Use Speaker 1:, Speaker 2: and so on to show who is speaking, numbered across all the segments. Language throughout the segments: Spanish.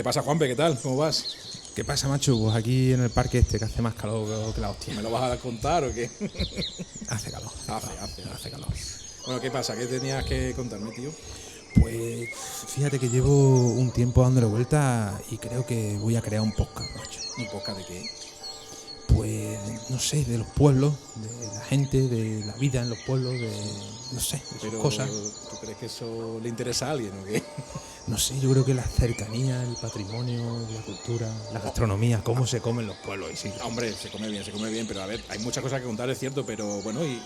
Speaker 1: ¿Qué pasa, Juanpe? ¿Qué tal? ¿Cómo vas?
Speaker 2: ¿Qué pasa, macho? Pues aquí en el parque este, que hace más calor que la hostia.
Speaker 1: ¿Me lo vas a contar o qué?
Speaker 2: Hace calor.
Speaker 1: Hace calor. Bueno, ¿qué pasa? ¿Qué tenías que contarme, tío?
Speaker 2: Pues fíjate que llevo un tiempo dándole vuelta y creo que voy a crear un podcast, macho.
Speaker 1: ¿Un podcast de qué?
Speaker 2: Pues, no sé, de los pueblos, de la gente, de la vida en los pueblos, de, no sé, de sus cosas.
Speaker 1: ¿Tú crees que eso le interesa a alguien o qué?
Speaker 2: No sé, yo creo que la cercanía, el patrimonio, la cultura, la gastronomía, cómo se comen los pueblos. Y sí.
Speaker 1: Hombre, se come bien, pero a ver, hay muchas cosas que contar, es cierto, pero bueno, y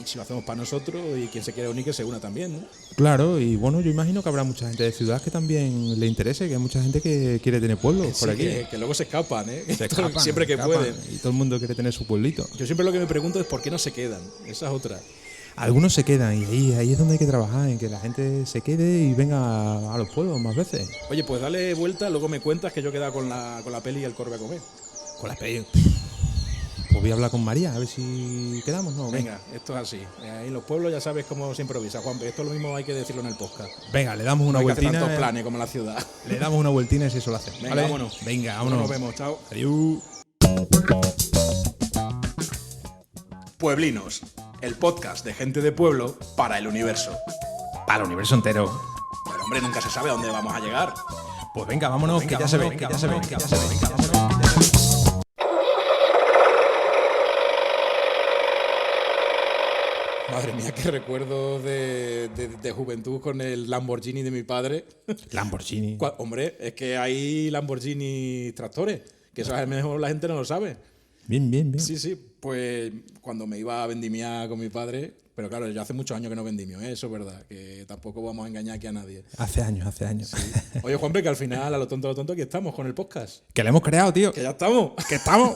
Speaker 1: si lo hacemos para nosotros y quien se quiera unir que se una también, ¿no?
Speaker 2: Claro, y bueno, yo imagino que habrá mucha gente de ciudad que también le interese, que hay mucha gente que quiere tener pueblos por aquí.
Speaker 1: Que luego se escapan, ¿eh?
Speaker 2: Se escapan,
Speaker 1: siempre que pueden.
Speaker 2: Y todo el mundo quiere tener su pueblito.
Speaker 1: Yo siempre lo que me pregunto es por qué no se quedan. Esa es otra.
Speaker 2: Algunos se quedan y ahí es donde hay que trabajar, en que la gente se quede y venga a los pueblos más veces.
Speaker 1: Oye, pues dale vuelta, luego me cuentas que yo he quedado con la peli y el Corbe a comer.
Speaker 2: Con la peli. Pues voy a hablar con María, a ver si quedamos, ¿no?
Speaker 1: Venga, esto es así. En los pueblos ya sabes cómo se improvisa, Juan, pero esto lo mismo hay que decirlo en el podcast.
Speaker 2: Venga, le damos una
Speaker 1: no hay
Speaker 2: vueltina.
Speaker 1: Que hacer tantos planes como en la ciudad.
Speaker 2: Le damos una vueltina y si eso lo hacemos.
Speaker 1: Venga,
Speaker 2: ¿vale?
Speaker 1: vámonos.
Speaker 2: Venga, vámonos.
Speaker 1: Nos vemos, chao.
Speaker 2: Adiós.
Speaker 1: Pueblinos, el podcast de gente de pueblo para el universo.
Speaker 2: Para el universo entero.
Speaker 1: Pero hombre, nunca se sabe a dónde vamos a llegar.
Speaker 2: Pues venga, vámonos, que ya se ve.
Speaker 1: Madre mía, qué recuerdo de juventud con el Lamborghini de mi padre.
Speaker 2: Lamborghini.
Speaker 1: Hombre, es que hay Lamborghini tractores, que eso a lo mejor la gente no lo sabe.
Speaker 2: Bien.
Speaker 1: Sí, pues cuando me iba a vendimiar con mi padre, pero claro, yo hace muchos años que no vendimio, eso es verdad, que tampoco vamos a engañar aquí a nadie.
Speaker 2: Hace años.
Speaker 1: Sí. Oye, Juanpe, que al final, a lo tonto, aquí estamos con el podcast.
Speaker 2: Que lo hemos creado, tío.
Speaker 1: Que ya estamos.
Speaker 2: Que estamos.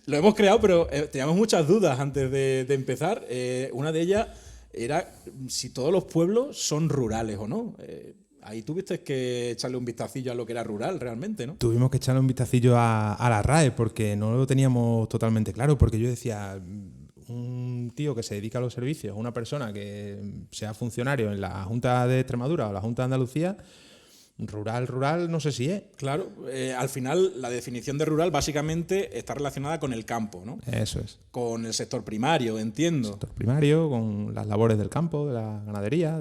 Speaker 1: Lo hemos creado, pero teníamos muchas dudas antes de empezar. Una de ellas era si todos los pueblos son rurales o no. Ahí tuviste que echarle un vistacillo a lo que era rural realmente, ¿no?
Speaker 2: Tuvimos que echarle un vistacillo a la RAE porque no lo teníamos totalmente claro, porque yo decía, un tío que se dedica a los servicios, una persona que sea funcionario en la Junta de Extremadura o la Junta de Andalucía, rural, no sé si es.
Speaker 1: Claro, al final la definición de rural básicamente está relacionada con el campo, ¿no?
Speaker 2: Eso es.
Speaker 1: Con el sector primario, entiendo.
Speaker 2: El sector primario, con las labores del campo, de la ganadería.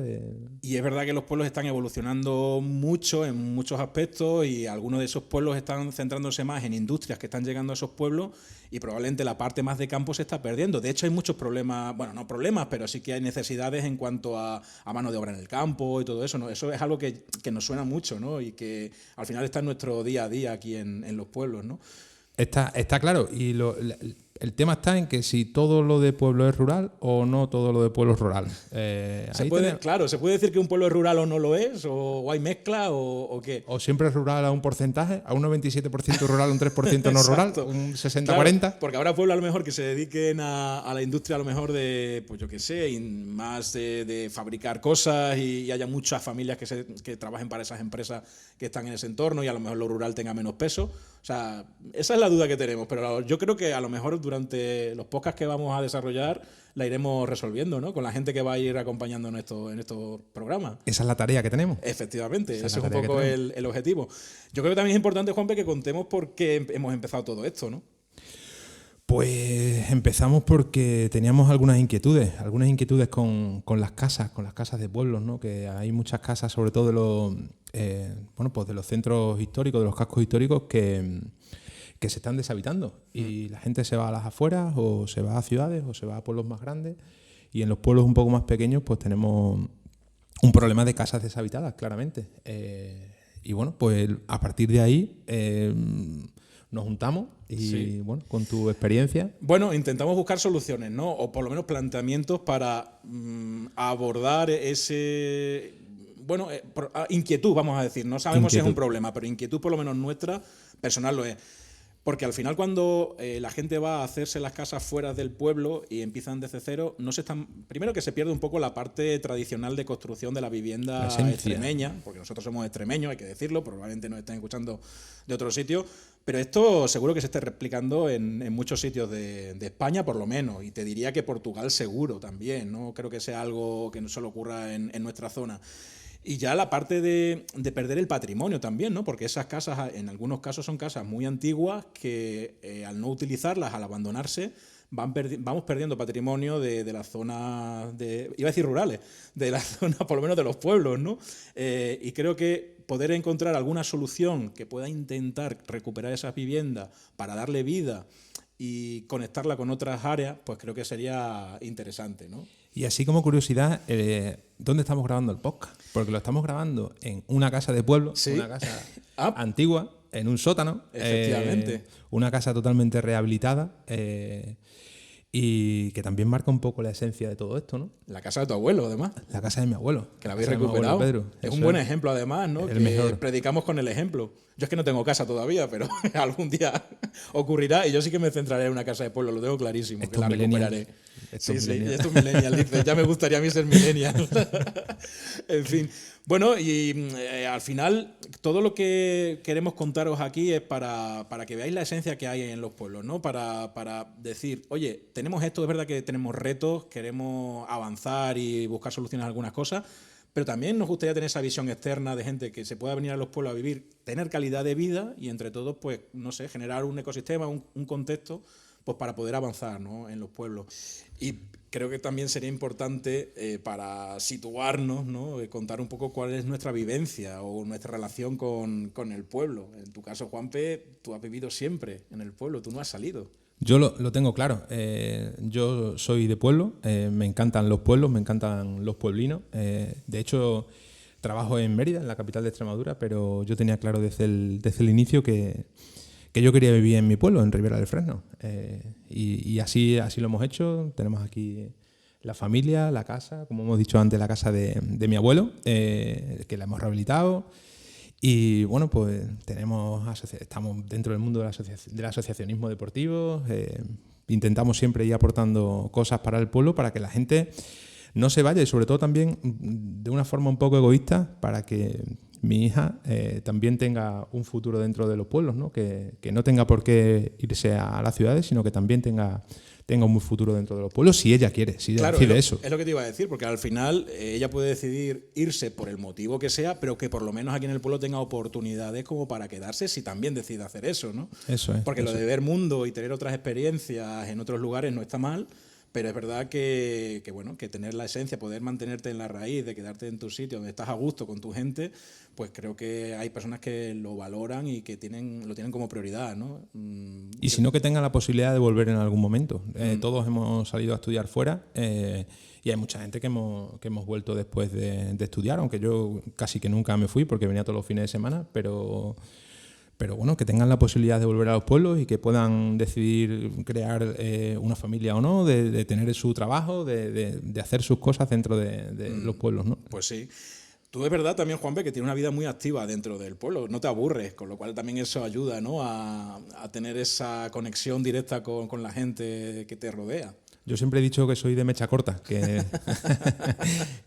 Speaker 1: Y es verdad que los pueblos están evolucionando mucho en muchos aspectos y algunos de esos pueblos están centrándose más en industrias que están llegando a esos pueblos y probablemente la parte más de campo se está perdiendo. De hecho, hay muchos problemas, bueno, no problemas, pero sí que hay necesidades en cuanto a mano de obra en el campo y todo eso, ¿no? Eso es algo que nos suena mucho, ¿no? Y que al final está en nuestro día a día aquí en los pueblos, ¿no?
Speaker 2: Está claro. Y el tema está en que si todo lo de pueblo es rural o no todo lo de pueblo es rural.
Speaker 1: Claro, ¿se puede decir que un pueblo es rural o no lo es? ¿O hay mezcla o qué?
Speaker 2: O siempre es rural a un porcentaje, a un 97% rural, un 3% no rural, un 60-40.
Speaker 1: Claro, porque habrá pueblos a lo mejor que se dediquen a la industria a lo mejor de, pues yo qué sé, más de fabricar cosas y haya muchas familias que trabajen para esas empresas que están en ese entorno y a lo mejor lo rural tenga menos peso. O sea, esa es la duda que tenemos, pero yo creo que a lo mejor durante los podcasts que vamos a desarrollar la iremos resolviendo, ¿no? Con la gente que va a ir acompañando en estos programas.
Speaker 2: Esa es la tarea que tenemos.
Speaker 1: Efectivamente, ese es un poco el objetivo. Yo creo que también es importante, Juanpe, que contemos por qué hemos empezado todo esto, ¿no?
Speaker 2: Pues empezamos porque teníamos algunas inquietudes con las casas de pueblos, ¿no? Que hay muchas casas, sobre todo de los centros históricos, de los cascos históricos que se están deshabitando y la gente se va a las afueras o se va a ciudades o se va a pueblos más grandes y en los pueblos un poco más pequeños pues tenemos un problema de casas deshabitadas, claramente. Y bueno, pues a partir de ahí nos juntamos y sí. Bueno, con tu experiencia.
Speaker 1: Bueno, intentamos buscar soluciones, ¿no? O por lo menos planteamientos para abordar ese... Bueno, inquietud, vamos a decir. No sabemos si es un problema, pero inquietud por lo menos nuestra, personal lo es. Porque al final cuando la gente va a hacerse las casas fuera del pueblo y empiezan desde cero, primero que se pierde un poco la parte tradicional de construcción de la vivienda extremeña, porque nosotros somos extremeños, hay que decirlo, probablemente nos estén escuchando de otro sitio, pero esto seguro que se esté replicando en muchos sitios de España por lo menos, y te diría que Portugal seguro también, no creo que sea algo que no solo ocurra en nuestra zona. Y ya la parte de perder el patrimonio también, ¿no? Porque esas casas, en algunos casos, son casas muy antiguas que al no utilizarlas, al abandonarse, vamos perdiendo patrimonio de las zonas, iba a decir rurales, de las zonas por lo menos de los pueblos, ¿no? Y creo que poder encontrar alguna solución que pueda intentar recuperar esas viviendas para darle vida y conectarla con otras áreas, pues creo que sería interesante, ¿no?
Speaker 2: Y así como curiosidad, ¿dónde estamos grabando el podcast? Porque lo estamos grabando en una casa de pueblo,
Speaker 1: ¿Sí?
Speaker 2: Una casa antigua, en un sótano.
Speaker 1: Efectivamente.
Speaker 2: Una casa totalmente rehabilitada y que también marca un poco la esencia de todo esto, ¿no?
Speaker 1: La casa de tu abuelo, además.
Speaker 2: La casa de mi abuelo.
Speaker 1: Que la habéis recuperado.
Speaker 2: Pedro.
Speaker 1: Es un buen ejemplo, además, ¿no?
Speaker 2: El mejor.
Speaker 1: Predicamos con el ejemplo. Yo es que no tengo casa todavía, pero algún día ocurrirá y yo sí que me centraré en una casa de pueblo, lo tengo clarísimo, que la recuperaré. Sí, esto es millennial, dice. Ya me gustaría a mí ser millennial. En fin. Bueno, y al final, todo lo que queremos contaros aquí es para que veáis la esencia que hay en los pueblos, ¿no? Para decir, oye, tenemos esto, es verdad que tenemos retos, queremos avanzar y buscar soluciones a algunas cosas, pero también nos gustaría tener esa visión externa de gente que se pueda venir a los pueblos a vivir, tener calidad de vida y entre todos, pues, no sé, generar un ecosistema, un contexto, pues para poder avanzar, ¿no? En los pueblos. Y creo que también sería importante para situarnos, ¿no? Contar un poco cuál es nuestra vivencia o nuestra relación con el pueblo. En tu caso, Juanpe, tú has vivido siempre en el pueblo, tú no has salido.
Speaker 2: Yo lo tengo claro. Yo soy de pueblo, me encantan los pueblos, me encantan los pueblinos. De hecho, trabajo en Mérida, en la capital de Extremadura, pero yo tenía claro desde el inicio que yo quería vivir en mi pueblo, en Ribera del Fresno. Y así lo hemos hecho. Tenemos aquí la familia, la casa, como hemos dicho antes, la casa de mi abuelo, que la hemos rehabilitado. Y bueno, pues estamos dentro del mundo del asociacionismo deportivo. Intentamos siempre ir aportando cosas para el pueblo para que la gente no se vaya y sobre todo también de una forma un poco egoísta para que mi hija también tenga un futuro dentro de los pueblos, ¿no? Que no tenga por qué irse a las ciudades, sino que también tenga un buen futuro dentro de los pueblos, si ella quiere, si ella decide eso.
Speaker 1: Es lo que te iba a decir, porque al final ella puede decidir irse por el motivo que sea, pero que por lo menos aquí en el pueblo tenga oportunidades como para quedarse si también decide hacer eso, ¿no?
Speaker 2: Eso es.
Speaker 1: Porque lo de ver mundo y tener otras experiencias en otros lugares no está mal, pero es verdad que tener la esencia, poder mantenerte en la raíz, de quedarte en tu sitio donde estás a gusto con tu gente, pues creo que hay personas que lo valoran y que lo tienen como prioridad, ¿no?
Speaker 2: Y si no, que tengan la posibilidad de volver en algún momento. Todos hemos salido a estudiar fuera y hay mucha gente que hemos vuelto después de estudiar, aunque yo casi que nunca me fui porque venía todos los fines de semana, pero bueno, que tengan la posibilidad de volver a los pueblos y que puedan decidir crear una familia o no, de tener su trabajo, de hacer sus cosas dentro de los pueblos, ¿no?
Speaker 1: Pues sí. Tú es verdad también, Juanpe, que tienes una vida muy activa dentro del pueblo, no te aburres, con lo cual también eso ayuda, ¿no? a tener esa conexión directa con la gente que te rodea.
Speaker 2: Yo siempre he dicho que soy de mecha corta,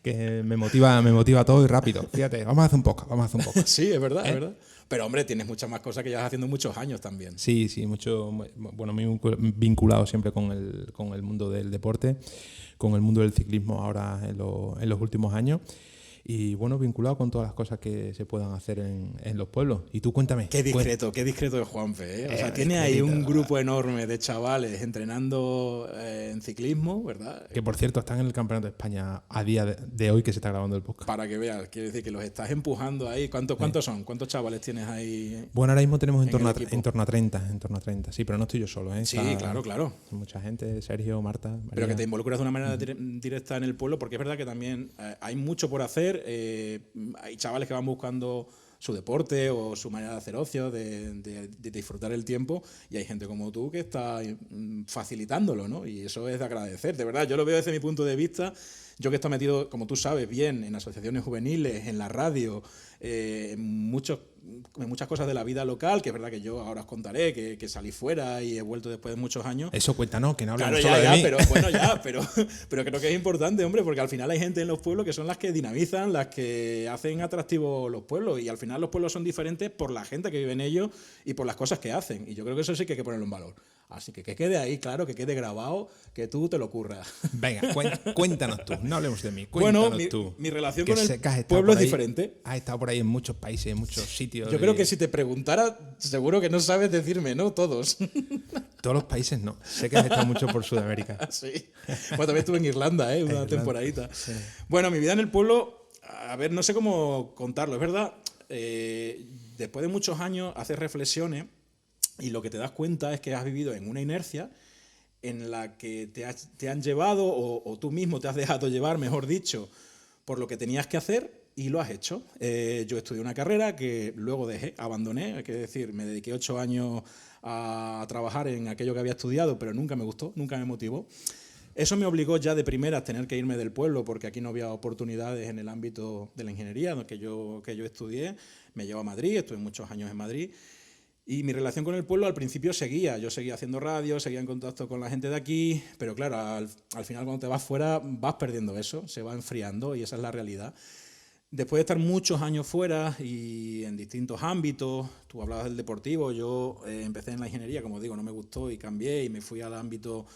Speaker 2: que me motiva todo y rápido. Fíjate, vamos a hacer un poco.
Speaker 1: Sí, es verdad, es verdad. Pero hombre, tienes muchas más cosas que llevas haciendo muchos años también.
Speaker 2: Sí, mucho, bueno, muy vinculado siempre con el mundo del deporte, con el mundo del ciclismo ahora en los últimos años. Y bueno, vinculado con todas las cosas que se puedan hacer en los pueblos. Y tú cuéntame.
Speaker 1: Qué discreto de Juanfe, ¿eh? O sea, tiene ahí un grupo enorme de chavales entrenando en ciclismo, ¿verdad?
Speaker 2: Que por cierto están en el Campeonato de España a día de hoy que se está grabando el podcast.
Speaker 1: Para que veas, quiere decir que los estás empujando ahí. ¿Cuántos son? ¿Cuántos chavales tienes ahí?
Speaker 2: Bueno, ahora mismo tenemos en torno a 30. Sí, pero no estoy yo solo, ¿eh?
Speaker 1: Sí, claro.
Speaker 2: Mucha gente, Sergio, Marta, María.
Speaker 1: Pero que te involucras de una manera directa en el pueblo, porque es verdad que también hay mucho por hacer. Hay chavales que van buscando su deporte o su manera de hacer ocio, de disfrutar el tiempo, y hay gente como tú que está facilitándolo, ¿no? Y eso es de agradecer, de verdad. Yo lo veo desde mi punto de vista. Yo que estoy metido, como tú sabes bien, en asociaciones juveniles, en la radio, en muchos muchas cosas de la vida local, que es verdad que yo ahora os contaré que salí fuera y he vuelto después de muchos años.
Speaker 2: Eso cuéntanos, que no hablamos
Speaker 1: claro,
Speaker 2: solo de mí.
Speaker 1: Pero bueno, pero creo que es importante, hombre, porque al final hay gente en los pueblos que son las que dinamizan, las que hacen atractivos los pueblos, y al final los pueblos son diferentes por la gente que vive en ellos y por las cosas que hacen, y yo creo que eso sí que hay que ponerlo en valor. Así que quede ahí, claro, que quede grabado, que tú te lo curras.
Speaker 2: Venga, cuéntanos tú, no hablemos de mí, cuéntanos tú.
Speaker 1: Mi relación con el pueblo es diferente.
Speaker 2: Has estado por ahí en muchos países, en muchos sitios.
Speaker 1: Yo creo que si te preguntara, seguro que no sabes decirme, ¿no? Todos.
Speaker 2: Todos los países no. Sé que has estado mucho por Sudamérica.
Speaker 1: Sí. Bueno, también estuve en Irlanda, una temporadita. Sí. Bueno, mi vida en el pueblo, a ver, no sé cómo contarlo. Es verdad, después de muchos años haces reflexiones y lo que te das cuenta es que has vivido en una inercia en la que te han llevado o tú mismo te has dejado llevar, mejor dicho, por lo que tenías que hacer y lo has hecho. Yo estudié una carrera que luego abandoné, hay que decir, me dediqué 8 años a trabajar en aquello que había estudiado, pero nunca me gustó, nunca me motivó. Eso me obligó ya de primeras a tener que irme del pueblo porque aquí no había oportunidades en el ámbito de la ingeniería que yo estudié. Me llevó a Madrid, estuve muchos años en Madrid. Y mi relación con el pueblo al principio seguía. Yo seguía haciendo radio, seguía en contacto con la gente de aquí, pero claro, al final cuando te vas fuera vas perdiendo eso, se va enfriando y esa es la realidad. Después de estar muchos años fuera y en distintos ámbitos, tú hablabas del deportivo, yo empecé en la ingeniería, como digo, no me gustó y cambié y me fui al ámbito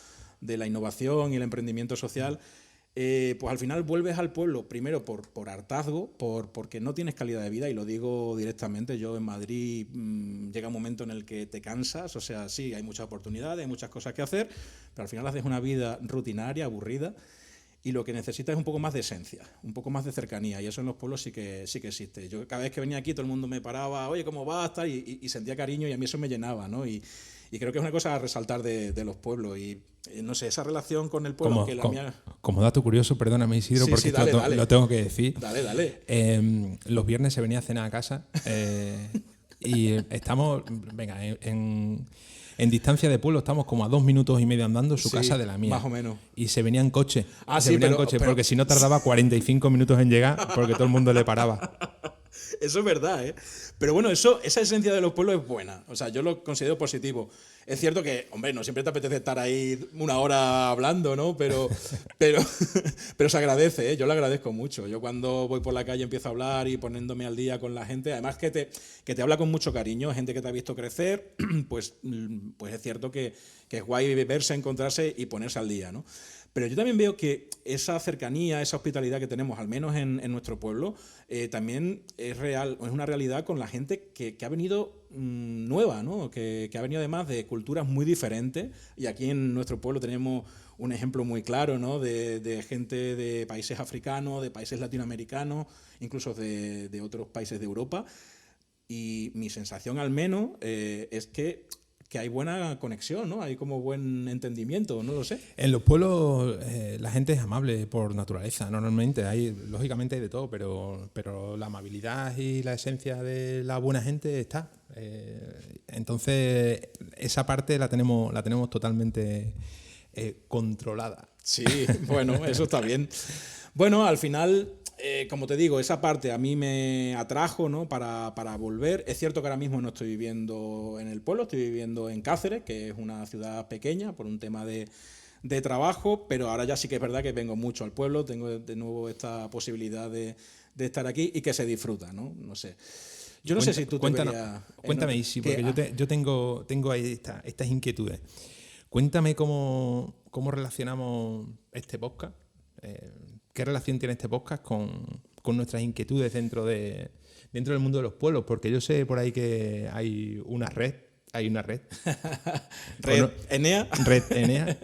Speaker 1: de la innovación y el emprendimiento social. Pues al final vuelves al pueblo, primero por hartazgo, porque no tienes calidad de vida, y lo digo directamente. Yo en Madrid llega un momento en el que te cansas, o sea, sí, hay muchas oportunidades, hay muchas cosas que hacer, pero al final haces una vida rutinaria, aburrida, y lo que necesitas es un poco más de esencia, un poco más de cercanía, y eso en los pueblos sí que existe. Yo cada vez que venía aquí todo el mundo me paraba, oye, ¿cómo vas? Tal, y sentía cariño y a mí eso me llenaba, ¿no? Y creo que es una cosa a resaltar de los pueblos y no sé, esa relación con el pueblo
Speaker 2: como dato curioso, perdóname Isidro, porque dale. Lo tengo que decir.
Speaker 1: Dale.
Speaker 2: Los viernes se venía a cenar a casa y estamos, venga, en distancia de pueblo, estamos como a 2 minutos y medio andando su casa de la mía.
Speaker 1: Más o menos.
Speaker 2: Y se venía en coche.
Speaker 1: Pero
Speaker 2: porque si no tardaba 45 minutos en llegar porque todo el mundo le paraba.
Speaker 1: Eso es verdad, ¿eh? Pero bueno, esa esencia de los pueblos es buena. O sea, yo lo considero positivo. Es cierto que, hombre, no siempre te apetece estar ahí 1 hora hablando, ¿no? Pero se agradece, ¿eh? Yo lo agradezco mucho. Yo cuando voy por la calle empiezo a hablar y poniéndome al día con la gente, además que te habla con mucho cariño, gente que te ha visto crecer, pues es cierto que es guay verse, encontrarse y ponerse al día, ¿no? Pero yo también veo que esa cercanía, esa hospitalidad que tenemos, al menos en nuestro pueblo, también es real, es una realidad con la gente que ha venido nueva, ¿no? Que ha venido además de culturas muy diferentes. Y aquí en nuestro pueblo tenemos un ejemplo muy claro, ¿no? De gente de países africanos, de países latinoamericanos, incluso de otros países de Europa. Y mi sensación al menos es que hay buena conexión, ¿no? Hay como buen entendimiento, no lo sé.
Speaker 2: En los pueblos la gente es amable por naturaleza, normalmente. Lógicamente hay de todo, pero la amabilidad y la esencia de la buena gente está. Entonces, esa parte la tenemos totalmente controlada.
Speaker 1: Sí, bueno, eso está bien. Bueno, al final, como te digo, esa parte a mí me atrajo, ¿no? para volver. Es cierto que ahora mismo no estoy viviendo en el pueblo, estoy viviendo en Cáceres, que es una ciudad pequeña por un tema de trabajo, pero ahora ya sí que es verdad que vengo mucho al pueblo, tengo de nuevo esta posibilidad de estar aquí y que se disfruta, ¿no? No sé. Yo no sé si tú te verías...
Speaker 2: Cuéntame, Isi, porque yo tengo ahí estas inquietudes. Cuéntame cómo relacionamos este podcast. ¿Qué relación tiene este podcast con nuestras inquietudes dentro del mundo de los pueblos? Porque yo sé por ahí que hay una red.
Speaker 1: ¿Red Enea?
Speaker 2: Red Enea.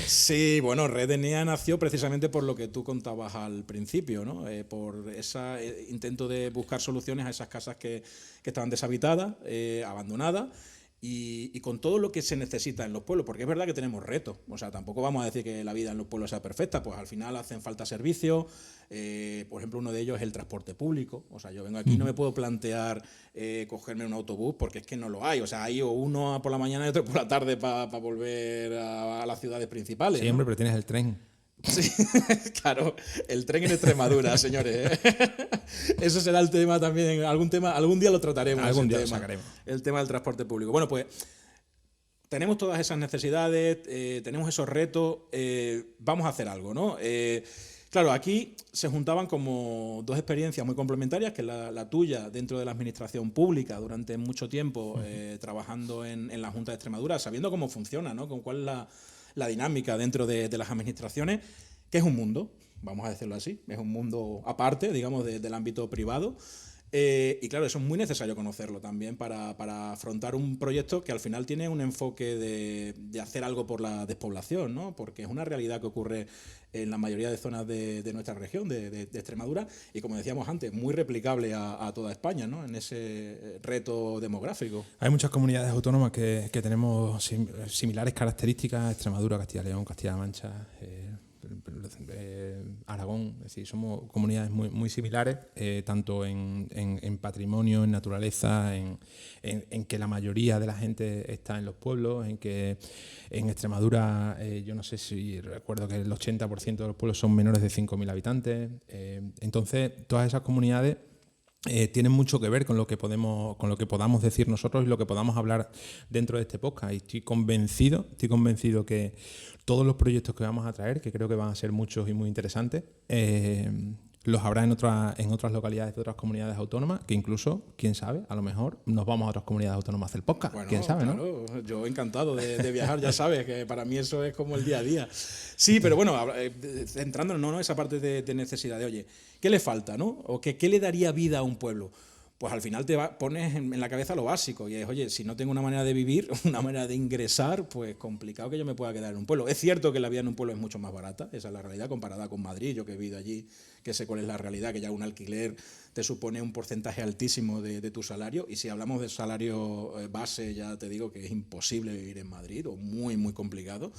Speaker 1: Sí, bueno, Red Enea nació precisamente por lo que tú contabas al principio, ¿no? Por ese intento de buscar soluciones a esas casas que estaban deshabitadas, abandonadas. Y con todo lo que se necesita en los pueblos, porque es verdad que tenemos retos, o sea, tampoco vamos a decir que la vida en los pueblos sea perfecta, pues al final hacen falta servicios, por ejemplo, uno de ellos es el transporte público, o sea, yo vengo aquí y no me puedo plantear cogerme un autobús porque es que no lo hay, o sea, hay uno por la mañana y otro por la tarde para volver a las ciudades principales.
Speaker 2: Sí, hombre, pero tienes el tren.
Speaker 1: Sí, claro, el tren en Extremadura, señores. Eso será el tema también. Algún día lo trataremos.
Speaker 2: Algún día lo sacaremos.
Speaker 1: El tema del transporte público. Bueno, pues tenemos todas esas necesidades, tenemos esos retos, vamos a hacer algo, ¿no? Claro, aquí se juntaban como dos experiencias muy complementarias, que es la tuya dentro de la administración pública durante mucho tiempo, trabajando en la Junta de Extremadura, sabiendo cómo funciona, ¿no? Con cuál es la dinámica dentro de las administraciones, que es un mundo, vamos a decirlo así, es un mundo aparte, digamos, del ámbito privado. Y claro, eso es muy necesario conocerlo también para afrontar un proyecto que al final tiene un enfoque de hacer algo por la despoblación, ¿no? Porque es una realidad que ocurre en la mayoría de zonas de nuestra región, de Extremadura, y como decíamos antes, muy replicable a toda España, ¿no? En ese reto demográfico.
Speaker 2: Hay muchas comunidades autónomas que tenemos similares características: Extremadura, Castilla y León, Castilla-La Mancha, Aragón. Es decir, somos comunidades muy similares, tanto en patrimonio, en naturaleza, en que la mayoría de la gente está en los pueblos, en que en Extremadura, yo no sé si recuerdo que el 80% de los pueblos son menores de 5.000 habitantes. Entonces, todas esas comunidades tienen mucho que ver con lo que podamos decir nosotros y lo que podamos hablar dentro de este podcast. Y estoy convencido que todos los proyectos que vamos a traer, que creo que van a ser muchos y muy interesantes, los habrá en otras localidades de otras comunidades autónomas, que incluso, quién sabe, a lo mejor nos vamos a otras comunidades autónomas a hacer podcast.
Speaker 1: Bueno,
Speaker 2: quién sabe,
Speaker 1: claro, ¿no? Yo encantado de viajar, ya sabes, que para mí eso es como el día a día. Sí, pero bueno, centrándonos, ¿no? Esa parte de necesidad de, oye, ¿qué le falta, no? O qué le daría vida a un pueblo. Pues al final pones en la cabeza lo básico y es, oye, si no tengo una manera de vivir, una manera de ingresar, pues complicado que yo me pueda quedar en un pueblo. Es cierto que la vida en un pueblo es mucho más barata, esa es la realidad, comparada con Madrid. Yo que he vivido allí, que sé cuál es la realidad, que ya un alquiler te supone un porcentaje altísimo de tu salario, y si hablamos de salario base, ya te digo que es imposible vivir en Madrid, o muy complicado.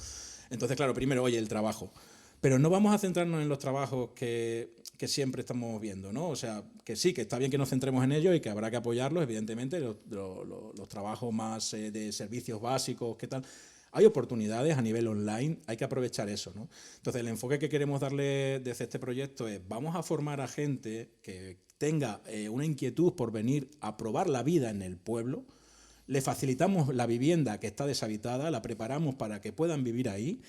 Speaker 1: Entonces, claro, primero, oye, el trabajo. Pero no vamos a centrarnos en los trabajos que siempre estamos viendo, ¿no? O sea, que sí, que está bien que nos centremos en ellos y que habrá que apoyarlos, evidentemente, los trabajos más de servicios básicos, ¿qué tal? Hay oportunidades a nivel online, hay que aprovechar eso, ¿no? Entonces, el enfoque que queremos darle desde este proyecto es, vamos a formar a gente que tenga una inquietud por venir a probar la vida en el pueblo, le facilitamos la vivienda que está deshabitada, la preparamos para que puedan vivir ahí,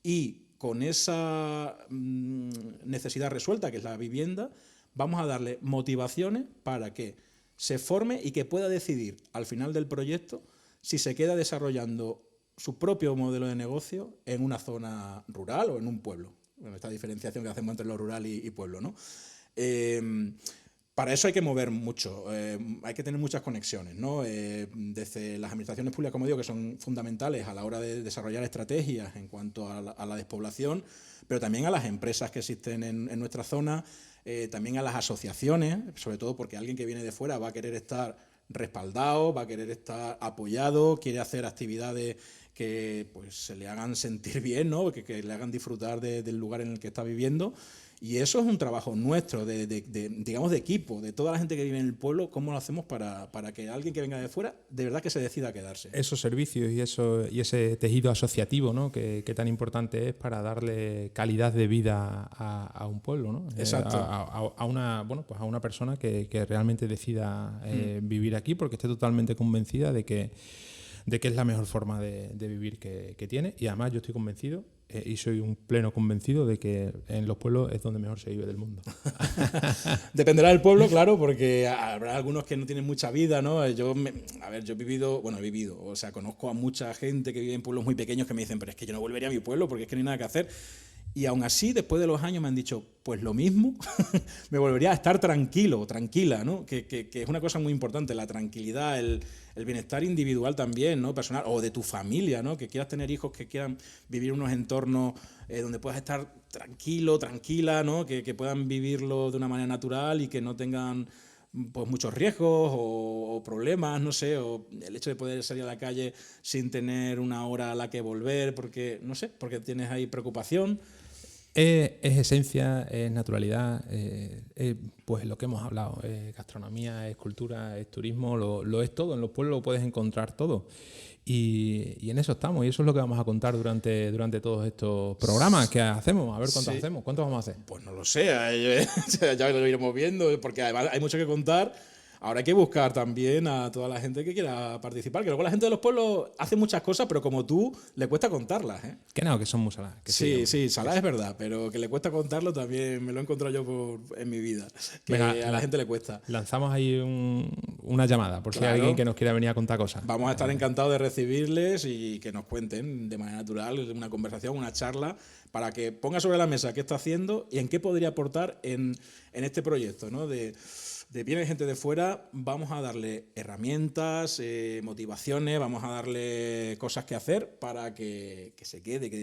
Speaker 1: y con esa necesidad resuelta, que es la vivienda, vamos a darle motivaciones para que se forme y que pueda decidir al final del proyecto si se queda desarrollando su propio modelo de negocio en una zona rural o en un pueblo. Bueno, esta diferenciación que hacemos entre lo rural y pueblo, ¿no? Para eso hay que mover mucho, hay que tener muchas conexiones, ¿no? Desde las administraciones públicas, como digo, que son fundamentales a la hora de desarrollar estrategias en cuanto a la despoblación, pero también a las empresas que existen en nuestra zona, también a las asociaciones, sobre todo porque alguien que viene de fuera va a querer estar respaldado, va a querer estar apoyado, quiere hacer actividades que pues se le hagan sentir bien, ¿no? Que le hagan disfrutar del lugar en el que está viviendo. Y eso es un trabajo nuestro, digamos, de equipo, de toda la gente que vive en el pueblo. ¿Cómo lo hacemos para que alguien que venga de fuera de verdad que se decida a quedarse?
Speaker 2: Esos servicios y ese tejido asociativo, ¿no? que tan importante es para darle calidad de vida a un pueblo, ¿no?
Speaker 1: Exacto.
Speaker 2: A una persona que realmente decida vivir aquí, porque esté totalmente convencida de que es la mejor forma de vivir que tiene. Y además yo estoy convencido, y soy un pleno convencido, de que en los pueblos es donde mejor se vive del mundo.
Speaker 1: Dependerá del pueblo, claro, porque habrá algunos que no tienen mucha vida, ¿no? Yo he vivido, o sea, conozco a mucha gente que vive en pueblos muy pequeños que me dicen, pero es que yo no volvería a mi pueblo porque es que no hay nada que hacer. Y aún así, después de los años me han dicho, pues lo mismo, me volvería a estar tranquilo, tranquila, ¿no? Que es una cosa muy importante, la tranquilidad, el bienestar individual también, ¿no? Personal, o de tu familia, ¿no? Que quieras tener hijos que quieran vivir unos entornos donde puedas estar tranquilo, tranquila, ¿no? Que puedan vivirlo de una manera natural y que no tengan pues muchos riesgos o problemas, no sé, o el hecho de poder salir a la calle sin tener una hora a la que volver porque, no sé, porque tienes ahí preocupación.
Speaker 2: Es esencia, es naturalidad, pues lo que hemos hablado, es gastronomía, es cultura, es turismo, lo es todo. En los pueblos lo puedes encontrar todo. Y en eso estamos, y eso es lo que vamos a contar durante todos estos programas que hacemos. A ver cuántos hacemos, cuántos vamos a hacer.
Speaker 1: Pues no lo sé, ya lo iremos viendo, porque además hay mucho que contar. Ahora hay que buscar también a toda la gente que quiera participar, que luego la gente de los pueblos hace muchas cosas, pero como tú, le cuesta contarlas, ¿eh?
Speaker 2: Que no, que son muy saladas.
Speaker 1: Sí, saladas es verdad, pero que le cuesta contarlo también me lo he encontrado yo en mi vida, que venga, a la gente le cuesta.
Speaker 2: Lanzamos ahí una llamada, por si hay alguien que nos quiera venir a contar cosas.
Speaker 1: Vamos a estar encantados de recibirles y que nos cuenten de manera natural una conversación, una charla, para que ponga sobre la mesa qué está haciendo y en qué podría aportar en este proyecto, ¿no? Viene gente de fuera, vamos a darle herramientas, motivaciones, vamos a darle cosas que hacer para que se quede, que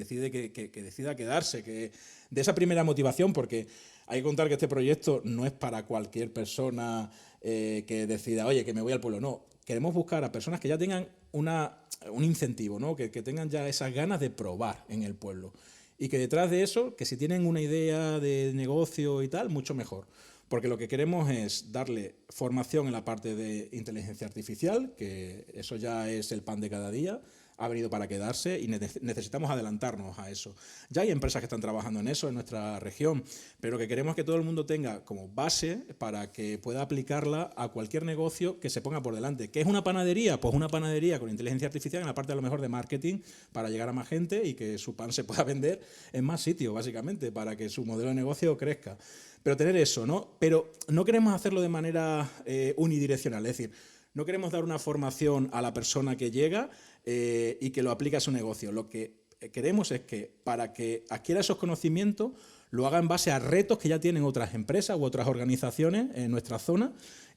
Speaker 1: decida quedarse, que de esa primera motivación, porque hay que contar que este proyecto no es para cualquier persona que decida, oye, que me voy al pueblo. No, queremos buscar a personas que ya tengan un incentivo, ¿no? Que tengan ya esas ganas de probar en el pueblo. Y que detrás de eso, que si tienen una idea de negocio y tal, mucho mejor. Porque lo que queremos es darle formación en la parte de inteligencia artificial, que eso ya es el pan de cada día, ha venido para quedarse y necesitamos adelantarnos a eso. Ya hay empresas que están trabajando en eso en nuestra región, pero que queremos que todo el mundo tenga como base para que pueda aplicarla a cualquier negocio que se ponga por delante. ¿Qué es una panadería? Pues una panadería con inteligencia artificial en la parte a lo mejor de marketing para llegar a más gente y que su pan se pueda vender en más sitios, básicamente, para que su modelo de negocio crezca. Pero tener eso, ¿no? Pero no queremos hacerlo de manera unidireccional, es decir, no queremos dar una formación a la persona que llega y que lo aplique a su negocio. Lo que queremos es que para que adquiera esos conocimientos lo haga en base a retos que ya tienen otras empresas u otras organizaciones en nuestra zona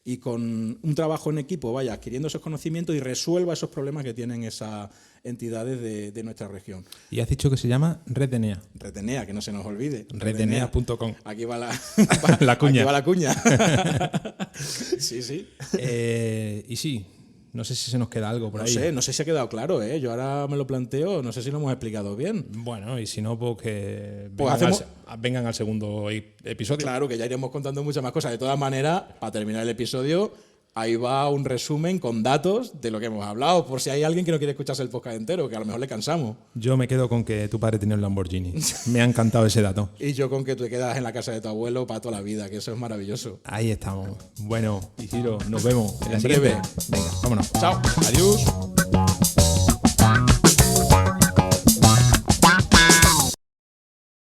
Speaker 1: y con un trabajo en equipo vaya adquiriendo esos conocimientos y resuelva esos problemas que tienen esas entidades de nuestra región.
Speaker 2: Y has dicho que se llama Redenea.
Speaker 1: Redenea, que no se nos olvide.
Speaker 2: Redenea.com.
Speaker 1: Aquí va
Speaker 2: la cuña.
Speaker 1: Aquí va la cuña. Sí.
Speaker 2: Y sí, no sé si se nos queda algo por ahí.
Speaker 1: No sé si ha quedado claro, ¿eh? Yo ahora me lo planteo, no sé si lo hemos explicado bien.
Speaker 2: Bueno, y si no, pues que vengan al segundo episodio.
Speaker 1: Claro, que ya iremos contando muchas más cosas. De todas maneras, para terminar el episodio, ahí va un resumen con datos de lo que hemos hablado, por si hay alguien que no quiere escucharse el podcast entero, que a lo mejor le cansamos.
Speaker 2: Yo me quedo con que tu padre tenía un Lamborghini. Me ha encantado ese dato.
Speaker 1: Y yo con que te quedas en la casa de tu abuelo para toda la vida, que eso es maravilloso.
Speaker 2: Ahí estamos. Bueno, Isidro, nos vemos
Speaker 1: en breve.
Speaker 2: Venga, vámonos.
Speaker 1: Chao. Adiós.